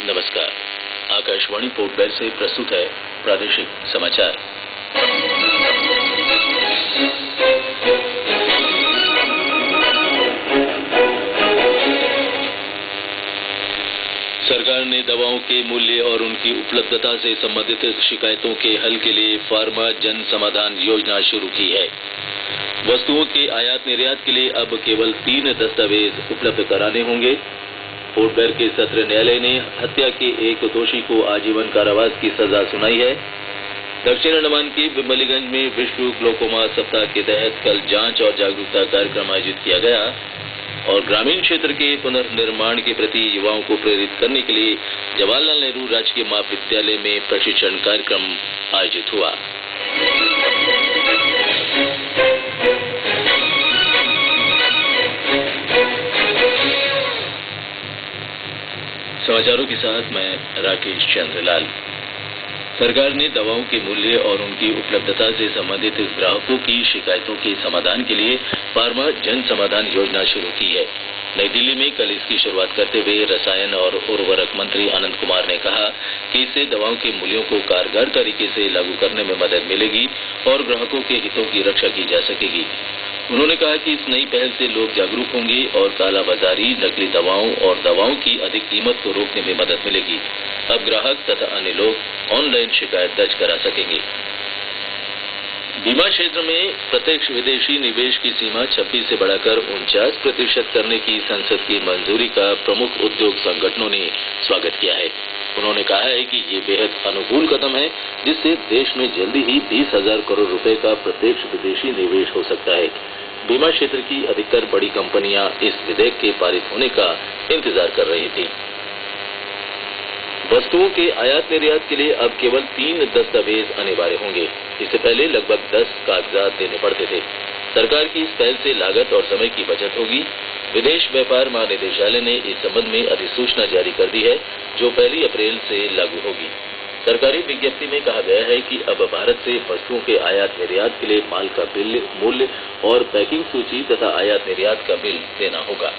नमस्कार। Akashvani port Blair से प्रस्तुत है प्रादेशिक समाचार। सरकार ने दवाओं के मूल्य और उनकी उपलब्धता से संबंधित शिकायतों के हल के लिए फार्मा जन समाधान योजना शुरू की है। वस्तुओं के आयात निर्यात के लिए अब केवल 3 दस्तावेज उपलब्ध कराने होंगे। पोर्ट ब्लेयर के सत्र न्यायालय ने हत्या के एक दोषी को आजीवन कारावास की सजा सुनाई है। दक्षिण अंडमान के बिम्बलीगंज में विश्व ग्लोकोमा सप्ताह के तहत कल जांच और जागरूकता कार्यक्रम आयोजित किया गया और ग्रामीण क्षेत्र के पुनर्निर्माण के प्रति युवाओं को प्रेरित करने के लिए जवाहरलाल नेहरू राजकीय महाविद्यालय में प्रशिक्षण कार्यक्रम आयोजित हुआ। समाचारों के साथ मैं राकेश चंद्रलाल। सरकार ने दवाओं के मूल्य और उनकी उपलब्धता से संबंधित ग्राहकों की शिकायतों के समाधान के लिए फार्मा जन समाधान योजना शुरू की है। नई दिल्ली में कल इसकी शुरुआत करते हुए रसायन और उर्वरक मंत्री आनंद कुमार ने कहा कि इससे दवाओं के मूल्यों को कारगर तरीके से लागू करने में मदद मिलेगी और ग्राहकों के हितों की रक्षा की जा सकेगी। उन्होंने कहा कि इस नई पहल से लोग जागरूक होंगे और कालाबाजारी, नकली दवाओं और दवाओं की अधिक कीमत को रोकने में मदद मिलेगी। अब ग्राहक तथा अन्य लोग ऑनलाइन शिकायत दर्ज करा सकेंगे। बीमा क्षेत्र में प्रत्यक्ष विदेशी निवेश की सीमा 26 से बढ़ाकर 49% करने की संसद की मंजूरी का प्रमुख उद्योग संगठनों ने स्वागत किया है। उन्होंने कहा है कि ये बेहद अनुकूल कदम है, जिससे देश में जल्दी ही 20,000 करोड़ रुपए का प्रत्यक्ष विदेशी निवेश हो सकता है। बीमा क्षेत्र की अधिकतर बड़ी कंपनियां इस विधेयक के पारित होने का इंतजार कर रही थी। वस्तुओं के आयात निर्यात के लिए अब केवल 3 दस्तावेज अनिवार्य होंगे। इससे पहले लगभग 10 कागजात देने पड़ते थे। सरकार की इस पहल से लागत और समय की बचत होगी। विदेश व्यापार महानिदेशालय ने इस संबंध में अधिसूचना जारी कर दी है, जो 1 अप्रैल से लागू होगी। सरकारी विज्ञप्ति में कहा गया है कि अब भारत से वस्तुओं के आयात निर्यात के लिए माल का बिल, मूल्य और पैकिंग सूची तथा आयात निर्यात का बिल देना होगा।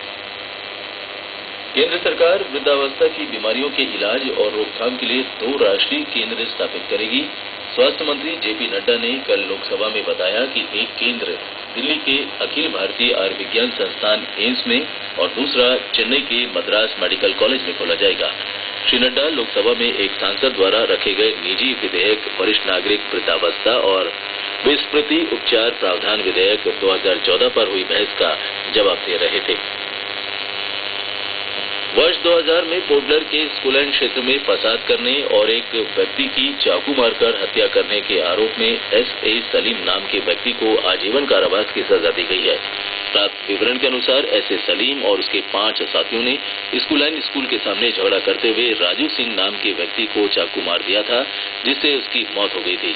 केंद्र सरकार वृद्धावस्था की बीमारियों के इलाज और रोकथाम के लिए 2 राष्ट्रीय केंद्र स्थापित करेगी। स्वास्थ्य मंत्री जेपी नड्डा ने कल लोकसभा में बताया कि एक केंद्र दिल्ली के अखिल भारतीय आयुर्विज्ञान संस्थान एम्स में और दूसरा चेन्नई के मद्रास मेडिकल कॉलेज में खोला जाएगा। श्री नड्डा लोकसभा में एक सांसद द्वारा रखे गए निजी विधेयक वरिष्ठ नागरिक वृद्धावस्था और विस्मृति उपचार प्रावधान विधेयक 2014 पर हुई बहस का जवाब दे रहे थे। वर्ष 2000 में पोर्ट ब्लेयर के स्कूलैंड क्षेत्र में फसाद करने और एक व्यक्ति की चाकू मारकर हत्या करने के आरोप में S.A. सलीम नाम के व्यक्ति को आजीवन कारावास की सजा दी गई है। प्राप्त विवरण के अनुसार S.A. सलीम और उसके 5 साथियों ने स्कूलैंड स्कूल के सामने झगड़ा करते हुए राजू सिंह नाम के व्यक्ति को चाकू मार दिया था, जिससे उसकी मौत हो गई थी।